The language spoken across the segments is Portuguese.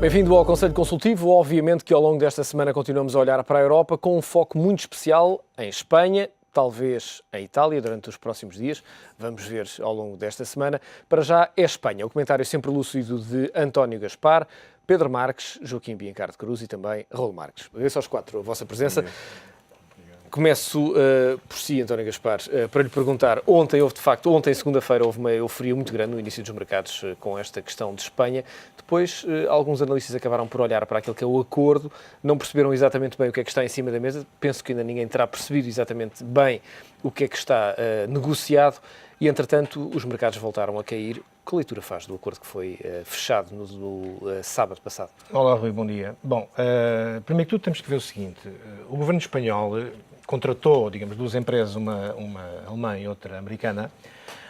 Bem-vindo ao Conselho Consultivo. Obviamente que ao longo desta semana continuamos a olhar para a Europa com um foco muito especial em Espanha, talvez em Itália durante os próximos dias. Vamos ver ao longo desta semana. Para já é Espanha. O comentário sempre lúcido de António Gaspar, Pedro Marques, Joaquim Biancar de Cruz e também Raul Marques. Agradeço aos quatro a vossa presença. Começo por si, António Gaspar, para lhe perguntar, ontem, segunda-feira, houve uma euforia muito grande no início dos mercados com esta questão de Espanha. Depois, alguns analistas acabaram por olhar para aquilo que é o acordo, não perceberam exatamente bem o que é que está em cima da mesa. Penso que ainda ninguém terá percebido exatamente bem o que é que está negociado e, entretanto, os mercados voltaram a cair. Que leitura faz do acordo que foi fechado no sábado passado? Olá, Rui, bom dia. Bom, primeiro que tudo temos que ver o seguinte. O governo espanhol contratou, digamos, duas empresas, uma alemã e outra americana,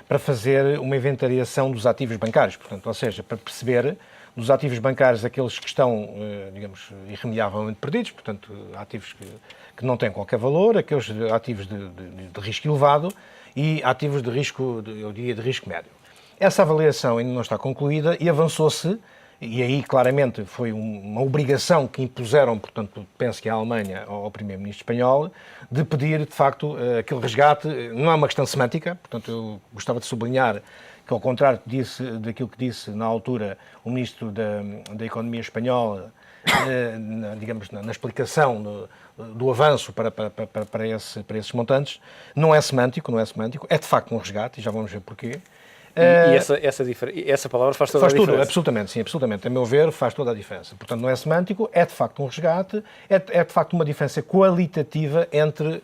para fazer uma inventariação dos ativos bancários, portanto, ou seja, para perceber dos ativos bancários aqueles que estão, digamos, irremediavelmente perdidos, portanto, ativos que não têm qualquer valor, aqueles ativos de risco elevado e ativos de risco, eu diria, de risco médio. Essa avaliação ainda não está concluída e avançou-se, e aí claramente foi uma obrigação que impuseram, portanto, penso que a Alemanha ao primeiro-ministro espanhol, de pedir, de facto, aquele resgate. Não é uma questão semântica, portanto, eu gostava de sublinhar que, ao contrário daquilo que disse na altura o ministro da Economia espanhola, digamos, na explicação do avanço para esses montantes, não é semântico, é de facto um resgate, e já vamos ver porquê. E essa palavra faz toda a diferença? Faz tudo, absolutamente, sim, absolutamente. A meu ver, faz toda a diferença. Portanto, não é semântico, é de facto um resgate, é de facto uma diferença qualitativa entre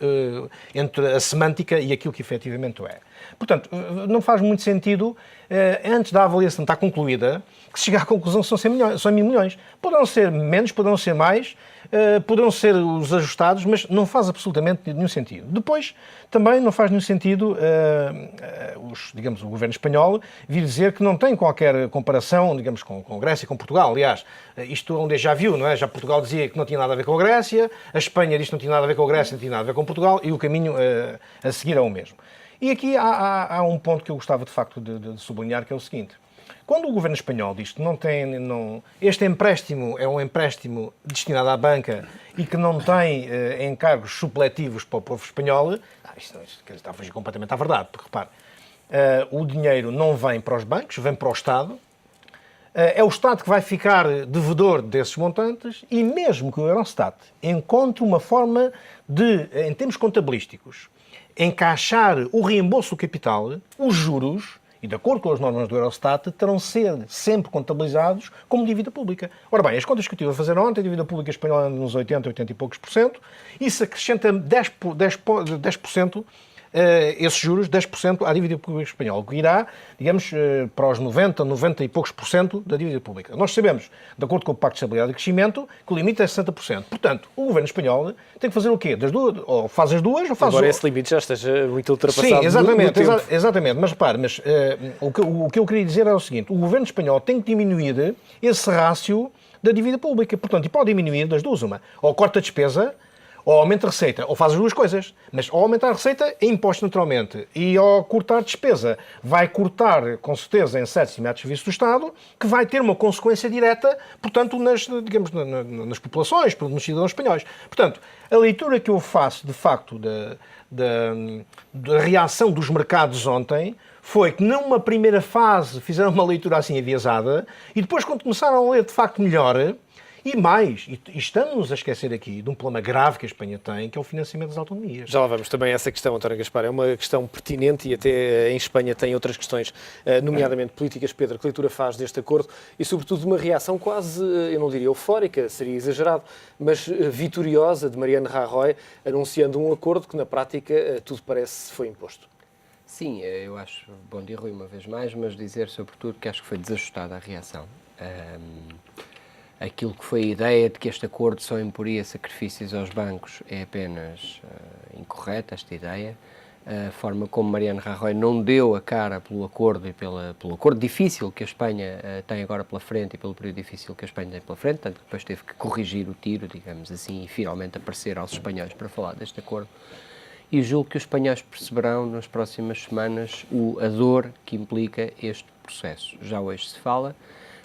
a semântica e aquilo que efetivamente é. Portanto, não faz muito sentido, antes da avaliação estar concluída, que se chegar à conclusão que são 1.000 milhões. Poderão ser menos, poderão ser mais, poderão ser os ajustados, mas não faz absolutamente nenhum sentido. Depois, também não faz nenhum sentido, digamos, o governo espanhol vir dizer que não tem qualquer comparação, digamos, com Grécia e com Portugal. Aliás, isto é um déjà vu, não é? Já Portugal dizia que não tinha nada a ver com a Grécia, a Espanha diz que não tinha nada a ver com a Grécia, não tinha nada a ver com Portugal, e o caminho a seguir é o mesmo. E aqui há um ponto que eu gostava, de facto, de sublinhar, que é o seguinte. Quando o governo espanhol diz que este empréstimo é um empréstimo destinado à banca e que não tem encargos supletivos para o povo espanhol, isto está a fugir completamente à verdade, porque, repare, o dinheiro não vem para os bancos, vem para o Estado, é o Estado que vai ficar devedor desses montantes e mesmo que o Eurostat encontre uma forma de, em termos contabilísticos, encaixar o reembolso do capital, os juros, e de acordo com as normas do Eurostat, terão de ser sempre contabilizados como dívida pública. Ora bem, as contas que eu estive a fazer ontem, a dívida pública espanhola anda nos 80 e poucos por cento, isso acrescenta 10%, esses juros, 10% à dívida pública espanhola, o que irá, digamos, para os 90 e poucos por cento da dívida pública. Nós sabemos, de acordo com o Pacto de Estabilidade e Crescimento, que o limite é 60%. Portanto, o governo espanhol tem que fazer o quê? Das duas, ou faz as duas, ou faz... Agora esse limite já esteja muito ultrapassado. Sim, exatamente. Mas repare, o que eu queria dizer é o seguinte, o governo espanhol tem que diminuir esse rácio da dívida pública. Portanto, e pode diminuir das duas uma. Ou corta a despesa, ou aumenta a receita, ou faz as duas coisas. Mas ao aumentar a receita, é imposto naturalmente. E ao cortar a despesa, vai cortar, com certeza, em certos e serviços do Estado, que vai ter uma consequência direta, portanto, nas populações, nos cidadãos espanhóis. Portanto, a leitura que eu faço, de facto, da reação dos mercados ontem, foi que numa primeira fase fizeram uma leitura assim aviesada, e depois, quando começaram a ler, de facto, melhor. E mais, e estamos a esquecer aqui de um problema grave que a Espanha tem, que é o financiamento das autonomias. Já lá vamos também a essa questão, António Gaspar. É uma questão pertinente e até em Espanha tem outras questões, nomeadamente políticas. Pedro, que leitura faz deste acordo e, sobretudo, de uma reação quase, eu não diria eufórica, seria exagerado, mas vitoriosa de Mariano Rajoy, anunciando um acordo que, na prática, tudo parece foi imposto? Sim, eu acho, bom dia, Rui, uma vez mais, mas dizer, sobretudo, que acho que foi desajustada a reação. Aquilo que foi a ideia de que este acordo só imporia sacrifícios aos bancos é apenas incorreta, esta ideia. A forma como Mariano Rajoy não deu a cara pelo acordo e pelo acordo difícil que a Espanha tem agora pela frente e pelo período difícil que a Espanha tem pela frente, tanto que depois teve que corrigir o tiro, digamos assim, e finalmente aparecer aos espanhóis para falar deste acordo. E julgo que os espanhóis perceberão nas próximas semanas a dor que implica este processo. Já hoje se fala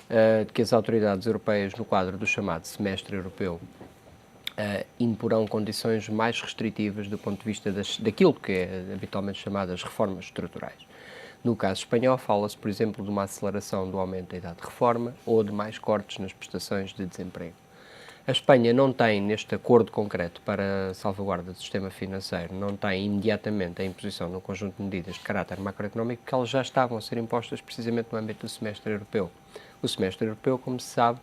de que as autoridades europeias, no quadro do chamado semestre europeu, imporão condições mais restritivas do ponto de vista daquilo que é habitualmente chamadas reformas estruturais. No caso espanhol, fala-se, por exemplo, de uma aceleração do aumento da idade de reforma ou de mais cortes nas prestações de desemprego. A Espanha não tem, neste acordo concreto para a salvaguarda do sistema financeiro, não tem imediatamente a imposição de um conjunto de medidas de caráter macroeconómico que elas já estavam a ser impostas precisamente no âmbito do semestre europeu. O semestre europeu, como se sabe,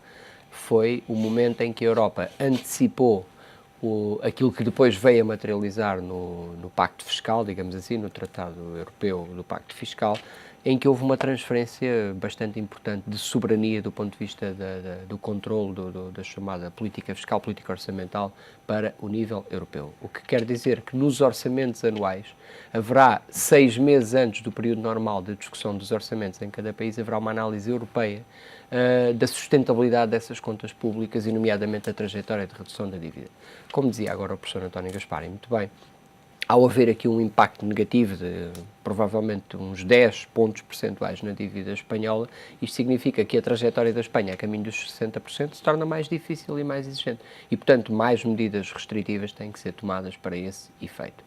foi o momento em que a Europa antecipou aquilo que depois veio a materializar no Pacto Fiscal, digamos assim, no Tratado Europeu do Pacto Fiscal, em que houve uma transferência bastante importante de soberania do ponto de vista do controle da chamada política fiscal, política orçamental, para o nível europeu. O que quer dizer que nos orçamentos anuais haverá 6 meses antes do período normal de discussão dos orçamentos em cada país, haverá uma análise europeia da sustentabilidade dessas contas públicas e, nomeadamente, a trajetória de redução da dívida. Como dizia agora o professor António Gaspari, muito bem, ao haver aqui um impacto negativo de provavelmente uns 10 pontos percentuais na dívida espanhola, isto significa que a trajetória da Espanha a caminho dos 60% se torna mais difícil e mais exigente. E, portanto, mais medidas restritivas têm que ser tomadas para esse efeito.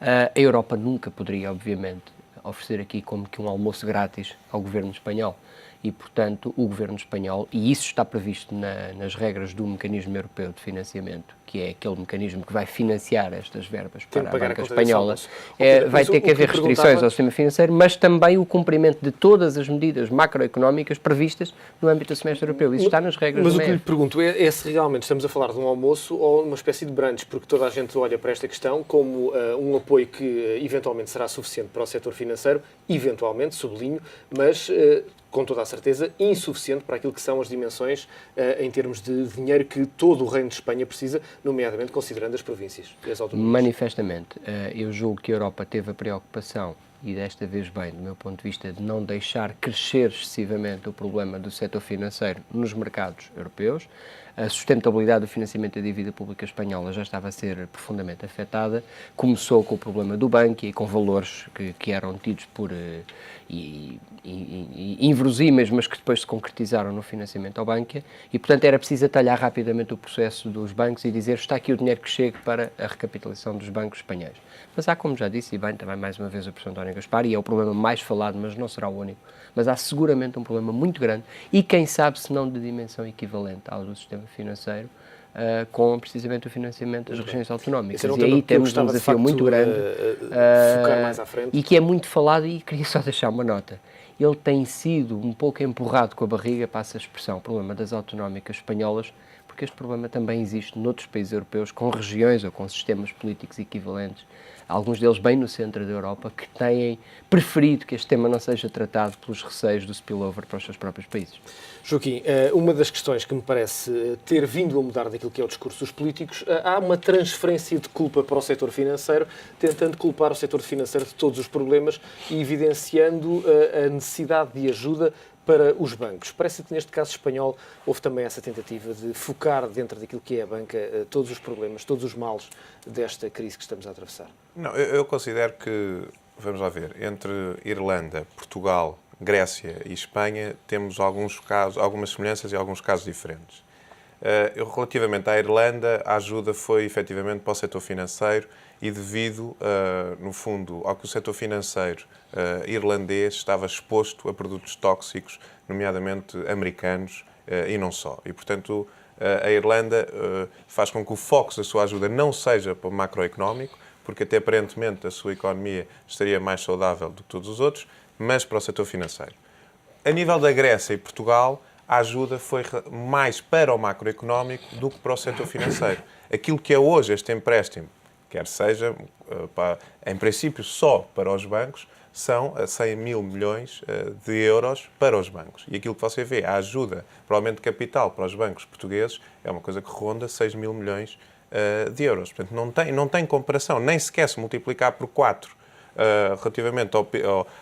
A Europa nunca poderia, obviamente, oferecer aqui como que um almoço grátis ao governo espanhol. E, portanto, o governo espanhol, e isso está previsto nas regras do mecanismo europeu de financiamento, que é aquele mecanismo que vai financiar estas verbas para a banca espanhola, vai ter que haver restrições ao sistema financeiro, mas também o cumprimento de todas as medidas macroeconómicas previstas no âmbito do semestre europeu. Isso está nas regras do MEF. Mas o que lhe pergunto é se realmente estamos a falar de um almoço ou uma espécie de brunch, porque toda a gente olha para esta questão como um apoio que eventualmente será suficiente para o setor financeiro, eventualmente, sublinho, mas com toda a certeza, insuficiente para aquilo que são as dimensões em termos de dinheiro que todo o Reino de Espanha precisa, nomeadamente considerando as províncias e as autonomias. Manifestamente. Eu julgo que a Europa teve a preocupação, e desta vez bem, do meu ponto de vista, de não deixar crescer excessivamente o problema do setor financeiro nos mercados europeus. A sustentabilidade do financiamento da dívida pública espanhola já estava a ser profundamente afetada. Começou com o problema do banco e com valores que eram tidos por inverosímeis, mas que depois se concretizaram no financiamento ao banco. E, portanto, era preciso atalhar rapidamente o processo dos bancos e dizer está aqui o dinheiro que chega para a recapitalização dos bancos espanhóis. Mas há, como já disse, e bem, também mais uma vez o professor António Gaspari, e é o problema mais falado, mas não será o único, mas há seguramente um problema muito grande e quem sabe se não de dimensão equivalente ao do sistema financeiro, com precisamente o financiamento das regiões autonómicas. E aí temos um desafio muito grande focar mais à frente. E que é muito falado, e queria só deixar uma nota. Ele tem sido um pouco empurrado com a barriga, passa a expressão, o problema das autonómicas espanholas, porque este problema também existe noutros países europeus com regiões ou com sistemas políticos equivalentes, alguns deles bem no centro da Europa, que têm preferido que este tema não seja tratado pelos receios do spillover para os seus próprios países. Joaquim, uma das questões que me parece ter vindo a mudar daquilo que é o discurso dos políticos, há uma transferência de culpa para o setor financeiro, tentando culpar o setor financeiro de todos os problemas e evidenciando a necessidade de ajuda para os bancos. Parece que neste caso espanhol houve também essa tentativa de focar dentro daquilo que é a banca todos os problemas, todos os males desta crise que estamos a atravessar. Não, eu considero que, vamos lá ver, entre Irlanda, Portugal, Grécia e Espanha temos alguns casos, algumas semelhanças e alguns casos diferentes. Relativamente à Irlanda, a ajuda foi efetivamente para o setor financeiro e devido, no fundo, ao que o setor financeiro irlandês estava exposto a produtos tóxicos, nomeadamente americanos e não só. E, portanto, a Irlanda faz com que o foco da sua ajuda não seja para o macroeconómico, porque até aparentemente a sua economia estaria mais saudável do que todos os outros, mas para o setor financeiro. A nível da Grécia e Portugal, a ajuda foi mais para o macroeconómico do que para o setor financeiro. Aquilo que é hoje este empréstimo, quer seja, em princípio, só para os bancos, são 100 mil milhões de euros para os bancos. E aquilo que você vê, a ajuda para o aumento de capital para os bancos portugueses, é uma coisa que ronda 6 mil milhões de euros. Portanto, não tem comparação, nem sequer se multiplicar por 4 relativamente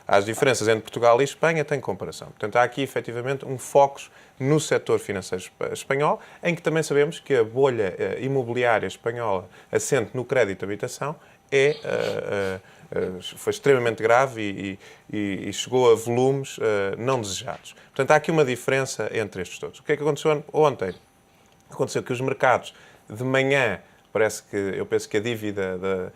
às diferenças entre Portugal e Espanha, tem comparação. Portanto, há aqui, efetivamente, um foco no setor financeiro espanhol, em que também sabemos que a bolha imobiliária espanhola, assente no crédito de habitação, é foi extremamente grave e chegou a volumes não desejados. Portanto, há aqui uma diferença entre estes todos. O que é que aconteceu ontem? Aconteceu que os mercados, de manhã, eu penso que a dívida,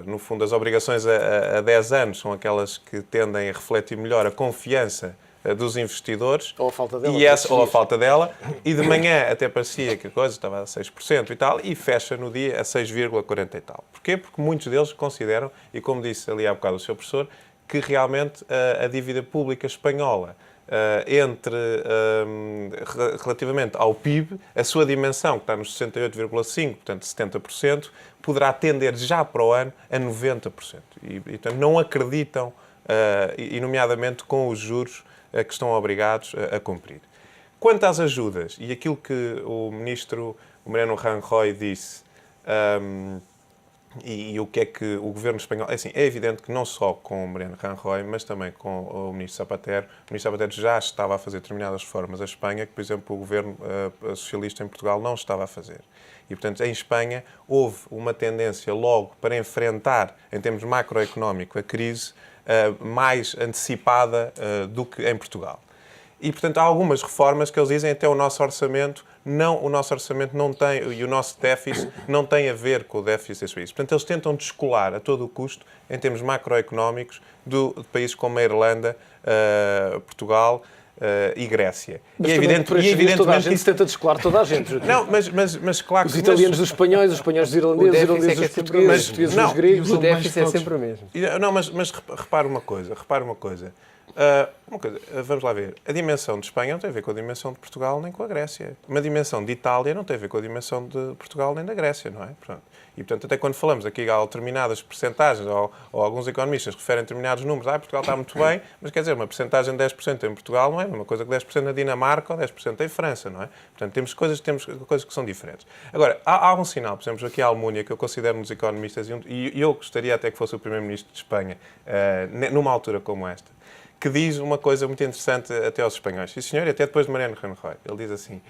no fundo, as obrigações a 10 anos são aquelas que tendem a refletir melhor a confiança dos investidores. Ou a falta dela. Ou a falta dela. E de manhã até parecia que a coisa estava a 6% e tal, e fecha no dia a 6,40% e tal. Porquê? Porque muitos deles consideram, e como disse ali há bocado o Sr. Professor, que realmente a dívida pública espanhola, relativamente ao PIB, a sua dimensão, que está nos 68,5%, portanto 70%, poderá tender já para o ano a 90%. E portanto, não acreditam, e nomeadamente com os juros que estão obrigados a cumprir. Quanto às ajudas, e aquilo que o ministro Mariano Rajoy disse, e o que é que o governo espanhol... é evidente que não só com o Mariano Rajoy, mas também com o ministro Zapatero. O ministro Zapatero já estava a fazer determinadas reformas a Espanha que, por exemplo, o governo socialista em Portugal não estava a fazer. E, portanto, em Espanha houve uma tendência logo para enfrentar, em termos macroeconómicos, a crise mais antecipada do que em Portugal. E, portanto, há algumas reformas que eles dizem até o nosso orçamento não tem, e o nosso déficit não tem a ver com o déficit desse país. Portanto, eles tentam descolar a todo o custo, em termos macroeconómicos, de países como a Irlanda, Portugal e Grécia. Mas evidentemente toda a gente se tenta descolar toda a gente. Não, mas claro que... Os italianos dos espanhóis, os espanhóis dos irlandeses, os irlandeses dos portugueses, os portugueses dos gregos. O déficit é sempre o mesmo. Não, mas repare uma coisa. Vamos lá ver. A dimensão de Espanha não tem a ver com a dimensão de Portugal nem com a Grécia. Uma dimensão de Itália não tem a ver com a dimensão de Portugal nem da Grécia, não é? E, portanto, até quando falamos aqui há determinadas percentagens, ou alguns economistas referem determinados números, Portugal está muito bem, mas quer dizer, uma percentagem de 10% em Portugal não é uma coisa que 10% na Dinamarca ou 10% em França, não é? Portanto, temos coisas que são diferentes. Agora, há um sinal, por exemplo, aqui a Almunia, que eu considero um dos economistas, e eu gostaria até que fosse o Primeiro-Ministro de Espanha, numa altura como esta, que diz uma coisa muito interessante até aos espanhóis. Sim, senhor, e até depois de Mariano Rajoy. Ele diz assim,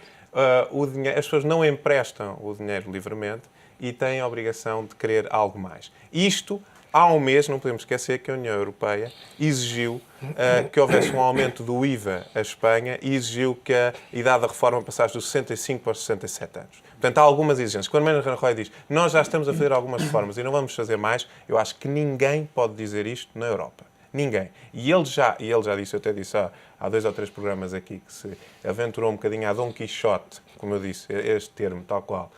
as pessoas não emprestam o dinheiro livremente e têm a obrigação de querer algo mais. Isto, há um mês, não podemos esquecer que a União Europeia exigiu que houvesse um aumento do IVA à Espanha e exigiu que a idade da reforma passasse dos 65 para os 67 anos. Portanto, há algumas exigências. Quando Mariano Rajoy diz nós já estamos a fazer algumas reformas e não vamos fazer mais, eu acho que ninguém pode dizer isto na Europa. Ninguém. E ele já disse, eu até disse há 2 ou 3 programas aqui, que se aventurou um bocadinho a Dom Quixote, como eu disse, este termo, tal qual,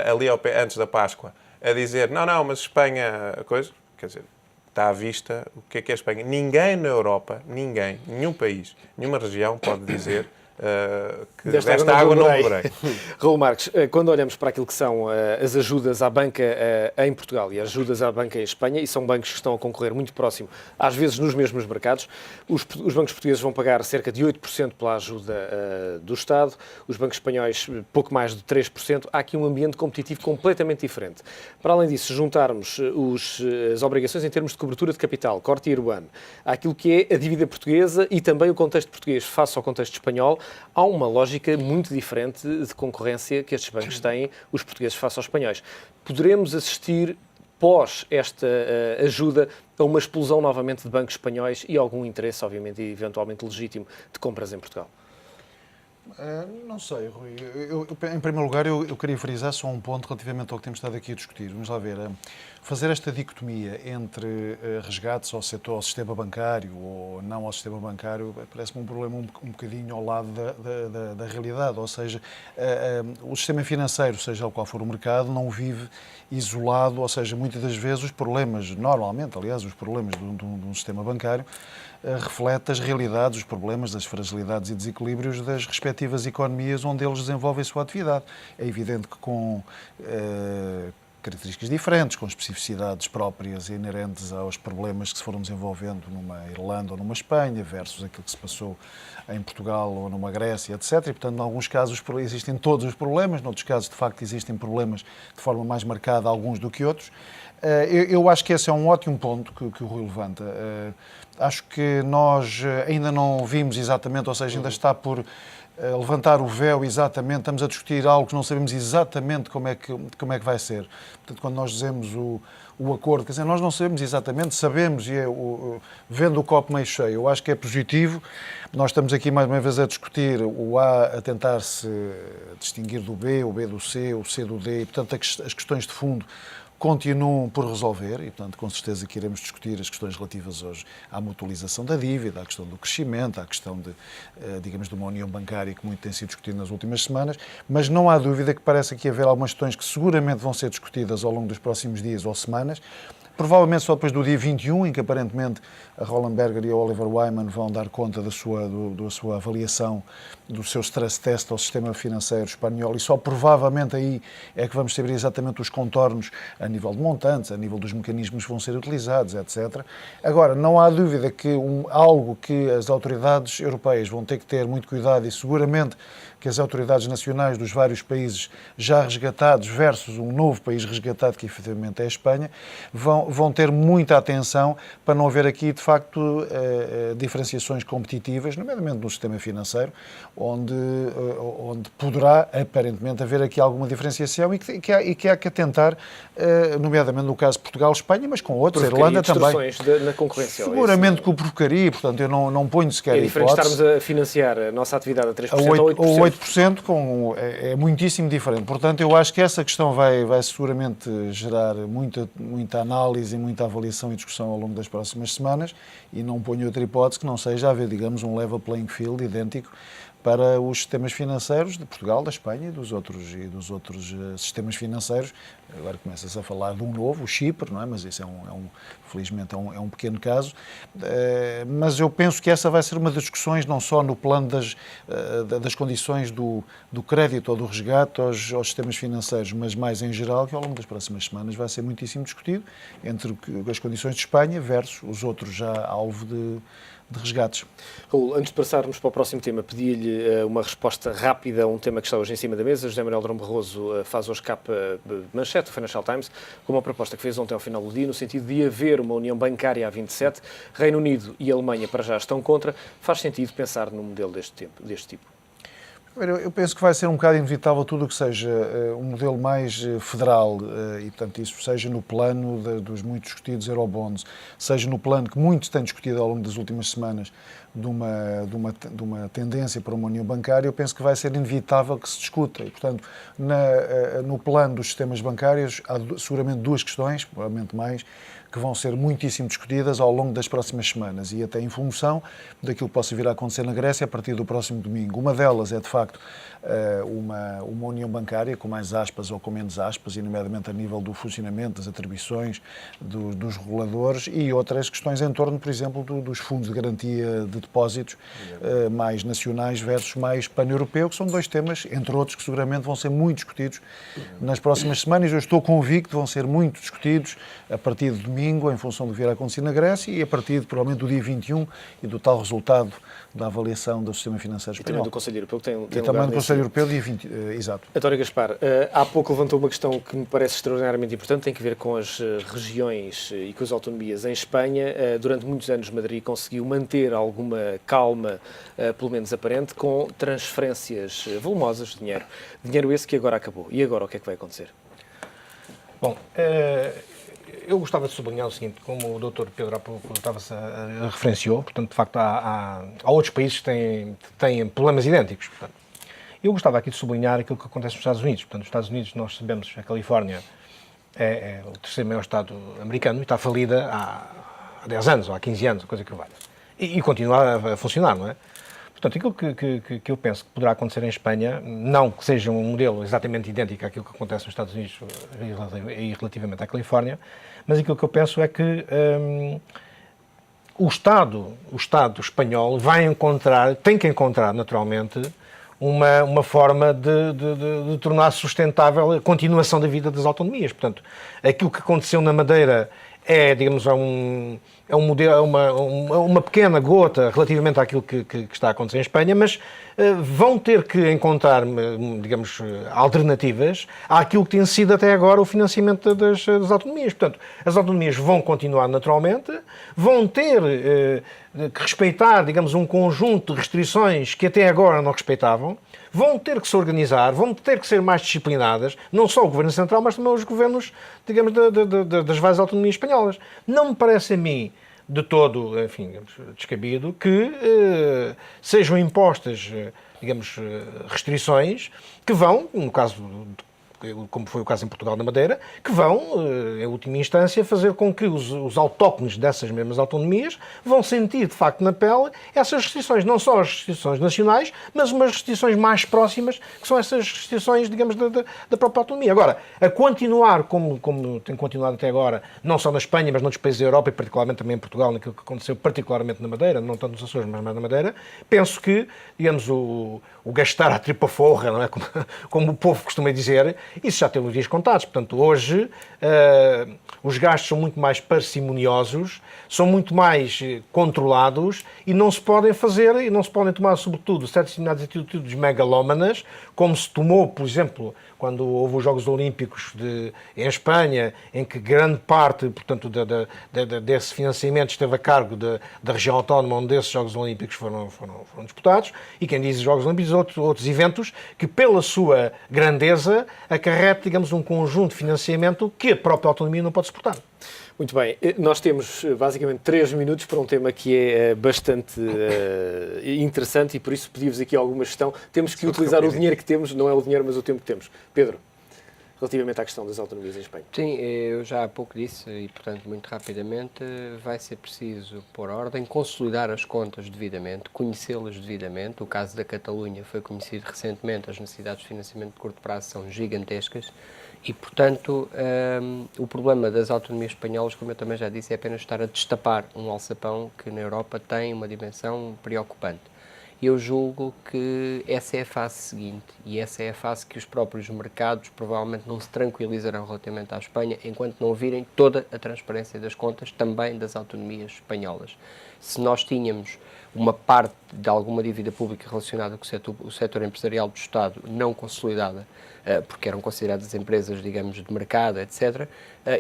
ali antes da Páscoa, a dizer, não, mas Espanha, coisa, quer dizer, está à vista o que é a Espanha. Ninguém na Europa, nenhum país, nenhuma região pode dizer que desta água não beberei. Raul Marques, quando olhamos para aquilo que são as ajudas à banca em Portugal e as ajudas à banca em Espanha, e são bancos que estão a concorrer muito próximo, às vezes nos mesmos mercados, os bancos portugueses vão pagar cerca de 8% pela ajuda do Estado, os bancos espanhóis pouco mais de 3%. Há aqui um ambiente competitivo completamente diferente. Para além disso, se juntarmos as obrigações em termos de cobertura de capital, Core Tier 1, àquilo que é a dívida portuguesa e também o contexto português face ao contexto espanhol, há uma lógica muito diferente de concorrência que estes bancos têm, os portugueses face aos espanhóis. Poderemos assistir, pós esta ajuda, a uma explosão novamente de bancos espanhóis e algum interesse, obviamente, e eventualmente legítimo, de compras em Portugal? Não sei, Rui. Em primeiro lugar, eu queria frisar só um ponto relativamente ao que temos estado aqui a discutir. Vamos lá ver. Fazer esta dicotomia entre resgates ao sistema bancário ou não ao sistema bancário parece-me um problema um bocadinho ao lado da realidade. Ou seja, o sistema financeiro, seja qual for o mercado, não vive isolado. Ou seja, muitas das vezes os problemas, normalmente, aliás, os problemas de um sistema bancário reflete as realidades, os problemas, as fragilidades e desequilíbrios das respectivas economias onde eles desenvolvem a sua atividade. É evidente que com características diferentes, com especificidades próprias e inerentes aos problemas que se foram desenvolvendo numa Irlanda ou numa Espanha versus aquilo que se passou em Portugal ou numa Grécia, etc. E, portanto, em alguns casos existem todos os problemas, noutros casos, de facto, existem problemas de forma mais marcada, alguns do que outros. Eu acho que esse é um ótimo ponto que o Rui levanta. Acho que nós ainda não vimos exatamente, ou seja, ainda está por levantar o véu exatamente, estamos a discutir algo que não sabemos exatamente como é que vai ser. Portanto, quando nós dizemos o acordo, quer dizer, nós não sabemos exatamente, sabemos, e vendo o copo meio cheio, eu acho que é positivo. Nós estamos aqui mais uma vez a discutir o A a tentar se distinguir do B, o B do C, o C do D, e portanto as questões de fundo continuam por resolver e, portanto, com certeza que iremos discutir as questões relativas hoje à mutualização da dívida, à questão do crescimento, à questão digamos, de uma união bancária que muito tem sido discutida nas últimas semanas, mas não há dúvida que parece aqui haver algumas questões que seguramente vão ser discutidas ao longo dos próximos dias ou semanas, provavelmente só depois do dia 21, em que aparentemente a Roland Berger e a Oliver Wyman vão dar conta da sua avaliação do seu stress test ao sistema financeiro espanhol, e só provavelmente aí é que vamos saber exatamente os contornos a nível de montantes, a nível dos mecanismos que vão ser utilizados, etc. Agora, não há dúvida que algo que as autoridades europeias vão ter que ter muito cuidado, e seguramente que as autoridades nacionais dos vários países já resgatados versus um novo país resgatado, que efetivamente é a Espanha, vão ter muita atenção para não haver aqui, de facto, diferenciações competitivas, nomeadamente no sistema financeiro, onde poderá, aparentemente, haver aqui alguma diferenciação e que há que atentar, nomeadamente no caso de Portugal, Espanha, mas com outros, a Irlanda também. Na concorrência. Seguramente que o provocaria, portanto, eu não ponho sequer a hipótese. É diferente estarmos a financiar a nossa atividade a 3% ou 8%. 8% é muitíssimo diferente. Portanto, eu acho que essa questão vai seguramente gerar muita análise e muita avaliação e discussão ao longo das próximas semanas, e não ponho outra hipótese que não seja haver, digamos, um level playing field idêntico para os sistemas financeiros de Portugal, da Espanha e dos outros sistemas financeiros. Agora começa-se a falar de um novo, o Chipre, não é? Mas isso felizmente é um pequeno caso. Mas eu penso que essa vai ser uma das discussões, não só no plano das condições do crédito ou do resgate aos sistemas financeiros, mas mais em geral, que ao longo das próximas semanas vai ser muitíssimo discutido entre as condições de Espanha versus os outros já alvo de resgates. Raul, antes de passarmos para o próximo tema, pedi-lhe uma resposta rápida a um tema que está hoje em cima da mesa. José Manuel Durão Barroso faz hoje capa manchete do Financial Times com uma proposta que fez ontem ao final do dia, no sentido de haver uma união bancária a 27. Reino Unido e Alemanha para já estão contra. Faz sentido pensar num modelo deste tipo? Eu penso que vai ser um bocado inevitável tudo o que seja um modelo mais federal e, portanto, isso seja no plano dos muito discutidos eurobonds, seja no plano que muitos têm discutido ao longo das últimas semanas de uma tendência para uma união bancária. Eu penso que vai ser inevitável que se discuta. E, portanto, no plano dos sistemas bancários há seguramente duas questões, provavelmente mais, que vão ser muitíssimo discutidas ao longo das próximas semanas e até em função daquilo que possa vir a acontecer na Grécia a partir do próximo domingo. Uma delas é, de facto, uma união bancária com mais aspas ou com menos aspas, e nomeadamente a nível do funcionamento, das atribuições dos reguladores, e outras questões em torno, por exemplo, dos fundos de garantia de depósitos mais nacionais versus mais pan-europeu, que são dois temas, entre outros, que seguramente vão ser muito discutidos nas próximas semanas. Eu estou convicto que vão ser muito discutidos a partir de domingo, em função do que vier a acontecer na Grécia, e a partir, provavelmente, do dia 21 e do tal resultado da avaliação do sistema financeiro espanhol. E também do Conselho Europeu, que tem e também do Conselho Europeu, dia 20, exato. António Gaspar, há pouco levantou uma questão que me parece extraordinariamente importante, tem que ver com as regiões e com as autonomias. Em Espanha, durante muitos anos, Madrid conseguiu manter alguma calma, pelo menos aparente, com transferências volumosas de dinheiro. Dinheiro esse que agora acabou. E agora o que é que vai acontecer? Bom, eu gostava de sublinhar o seguinte, como o Dr. Pedro referenciou, portanto, de facto, há outros países que têm problemas idênticos. Portanto, eu gostava aqui de sublinhar aquilo que acontece nos Estados Unidos. Portanto, nos Estados Unidos, nós sabemos que a Califórnia é o terceiro maior estado americano e está falida há 10 anos ou há 15 anos, coisa que valha. E continua a funcionar, não é? Portanto, aquilo que eu penso que poderá acontecer em Espanha, não que seja um modelo exatamente idêntico àquilo que acontece nos Estados Unidos e relativamente à Califórnia, mas aquilo que eu penso é que o Estado espanhol tem que encontrar naturalmente uma forma de tornar sustentável a continuação da vida das autonomias. Portanto, aquilo que aconteceu na Madeira digamos, é um modelo, uma pequena gota relativamente àquilo que está a acontecer em Espanha, mas vão ter que encontrar, digamos, alternativas àquilo que tem sido até agora o financiamento das autonomias. Portanto, as autonomias vão continuar naturalmente, vão ter que respeitar, digamos, um conjunto de restrições que até agora não respeitavam, vão ter que se organizar, vão ter que ser mais disciplinadas, não só o Governo Central, mas também os governos, digamos, das várias autonomias espanholas. Não me parece a mim de todo, enfim, digamos, descabido que sejam impostas, digamos, restrições que vão, no caso, como foi o caso em Portugal na Madeira, que vão, em última instância, fazer com que os autóctones dessas mesmas autonomias vão sentir, de facto, na pele essas restrições, não só as restrições nacionais, mas umas restrições mais próximas, que são essas restrições, digamos, da própria autonomia. Agora, a continuar como tem continuado até agora, não só na Espanha, mas noutros países da Europa, e particularmente também em Portugal, naquilo que aconteceu particularmente na Madeira, não tanto nos Açores, mas mais na Madeira, penso que, digamos, o gastar a tripa forra, não é? Como o povo costuma dizer, isso já tem os dias contados. Portanto, hoje os gastos são muito mais parcimoniosos, são muito mais controlados e não se podem fazer, e não se podem tomar, sobretudo, certas determinadas atitudes megalómanas, como se tomou, por exemplo, quando houve os Jogos Olímpicos em Espanha, em que grande parte, portanto, desse financiamento esteve a cargo da região autónoma onde esses Jogos Olímpicos foram disputados, e quem diz Jogos Olímpicos, outros eventos que, pela sua grandeza, acarrete, digamos, um conjunto de financiamento que a própria autonomia não pode suportar. Muito bem, nós temos basicamente 3 minutos para um tema que é bastante interessante e por isso pedi-vos aqui alguma gestão. Temos que utilizar o dinheiro que temos, não é o dinheiro, mas o tempo que temos. Pedro, relativamente à questão das autonomias em Espanha. Sim, eu já há pouco disse e, portanto, muito rapidamente, vai ser preciso pôr ordem, consolidar as contas devidamente, conhecê-las devidamente. O caso da Catalunha foi conhecido recentemente, as necessidades de financiamento de curto prazo são gigantescas. E, portanto, o problema das autonomias espanholas, como eu também já disse, é apenas estar a destapar um alçapão que na Europa tem uma dimensão preocupante. Eu julgo que essa é a fase seguinte e essa é a fase que os próprios mercados provavelmente não se tranquilizarão relativamente à Espanha enquanto não virem toda a transparência das contas também das autonomias espanholas. Se nós tínhamos uma parte de alguma dívida pública relacionada com o setor empresarial do Estado não consolidada, porque eram consideradas empresas, digamos, de mercado, etc.,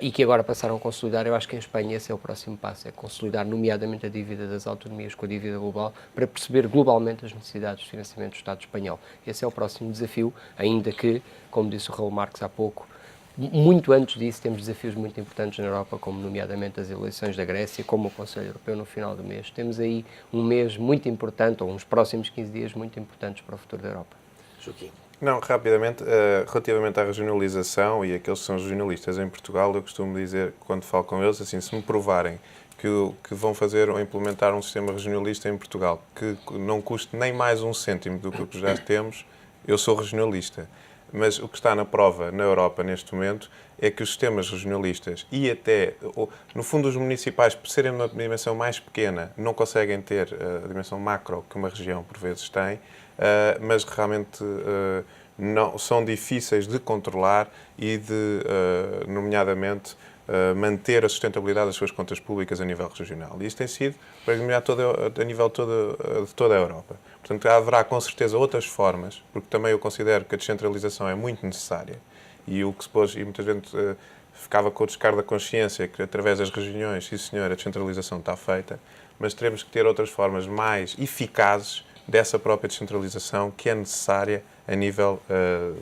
e que agora passaram a consolidar, eu acho que em Espanha esse é o próximo passo, é consolidar nomeadamente a dívida das autonomias com a dívida global, para perceber globalmente as necessidades de financiamento do Estado espanhol. Esse é o próximo desafio, ainda que, como disse o Raul Marques há pouco, muito antes disso temos desafios muito importantes na Europa, como nomeadamente as eleições da Grécia, como o Conselho Europeu no final do mês. Temos aí um mês muito importante, ou uns próximos 15 dias muito importantes para o futuro da Europa. Joaquim. Não, rapidamente, relativamente à regionalização e aqueles que são regionalistas em Portugal, eu costumo dizer, quando falo com eles, assim, se me provarem que vão fazer ou implementar um sistema regionalista em Portugal que não custe nem mais um cêntimo do que já temos, eu sou regionalista. Mas o que está na prova na Europa neste momento é que os sistemas regionalistas e até, no fundo, os municipais, por serem uma dimensão mais pequena, não conseguem ter a dimensão macro que uma região por vezes tem, mas realmente não, são difíceis de controlar e de, nomeadamente, manter a sustentabilidade das suas contas públicas a nível regional. E isto tem sido para eliminar a nível de toda a Europa. Portanto, haverá com certeza outras formas, porque também eu considero que a descentralização é muito necessária. E o que se pôs, e muita gente ficava com o descargo da consciência que através das regiões, sim senhor, a descentralização está feita, mas teremos que ter outras formas mais eficazes dessa própria descentralização que é necessária a nível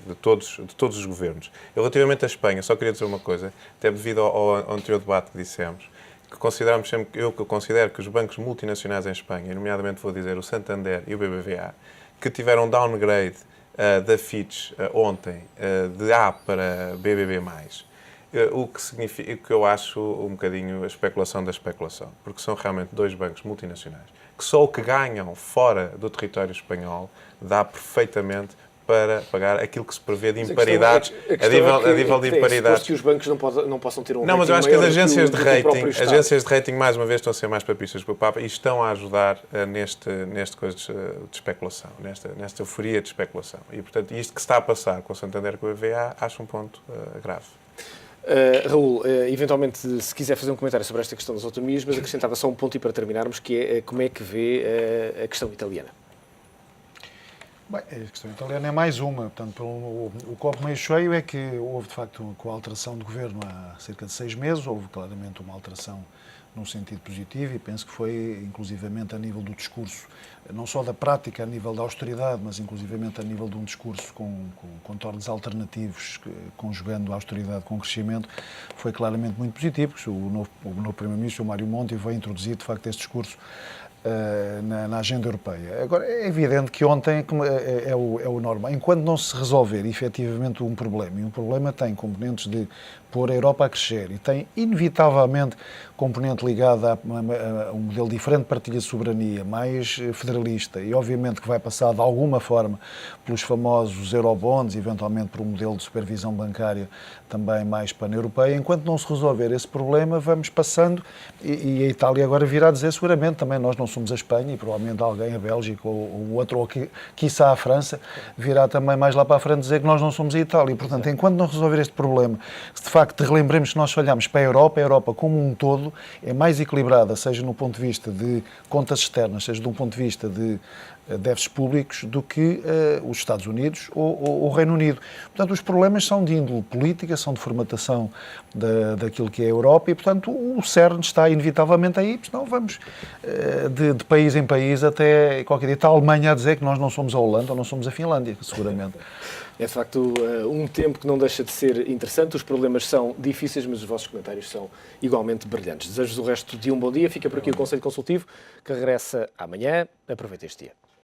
de todos os governos. Relativamente à Espanha, só queria dizer uma coisa, até devido ao anterior debate que dissemos, que consideramos sempre, eu considero que os bancos multinacionais em Espanha, nomeadamente vou dizer o Santander e o BBVA, que tiveram downgrade da Fitch ontem de A para BBB+, o que significa, que eu acho um bocadinho a especulação da especulação, porque são realmente dois bancos multinacionais, que só o que ganham fora do território espanhol dá perfeitamente para pagar aquilo que se prevê de imparidades, a nível de imparidades. Que os bancos não possam ter um Não, mas eu acho que as agências de rating, mais uma vez, estão a ser mais papistas que o Papa e estão a ajudar neste coisa de especulação, nesta euforia de especulação. E, portanto, isto que está a passar com o Santander e com o BVA, acho um ponto grave. Raul, eventualmente, se quiser fazer um comentário sobre esta questão das autonomias, mas acrescentava só um ponto e para terminarmos, que é como é que vê a questão italiana. Bem, a questão italiana é mais uma. Portanto, o copo meio cheio é que houve, de facto, com a alteração de governo há cerca de 6 meses, houve claramente uma alteração num sentido positivo e penso que foi, inclusivamente, a nível do discurso, não só da prática, a nível da austeridade, mas, inclusivamente, a nível de um discurso com contornos alternativos, conjugando a austeridade com o crescimento, foi claramente muito positivo. O novo Primeiro-Ministro, o Mário Monti, veio introduzir, de facto, esse discurso na agenda europeia. Agora, é evidente que ontem é o normal. Enquanto não se resolver efetivamente um problema, e um problema tem componentes de pôr a Europa a crescer e tem inevitavelmente componente ligado a um modelo diferente de partilha de soberania, mais federalista e obviamente que vai passar de alguma forma pelos famosos eurobonds, eventualmente por um modelo de supervisão bancária também mais pan-europeia. Enquanto não se resolver esse problema, vamos passando e a Itália agora virá dizer seguramente também nós não somos a Espanha e provavelmente alguém, a Bélgica ou outro, ou quiçá a França, virá também mais lá para a frente dizer que nós não somos a Itália. Portanto, enquanto não resolver este problema, se de facto relembremos que nós olhamos para a Europa como um todo é mais equilibrada, seja no ponto de vista de contas externas, seja de um ponto de vista de déficits públicos, do que os Estados Unidos ou o Reino Unido. Portanto, os problemas são de índole política, são de formatação daquilo que é a Europa e, portanto, o cerne está inevitavelmente aí, porque senão vamos de país em país até qualquer dia. Está a Alemanha a dizer que nós não somos a Holanda ou não somos a Finlândia, seguramente. É de facto um tempo que não deixa de ser interessante. Os problemas são difíceis, mas os vossos comentários são igualmente brilhantes. Desejo-vos o resto de um bom dia. Fica por aqui o Conselho Consultivo, que regressa amanhã. Aproveite este dia.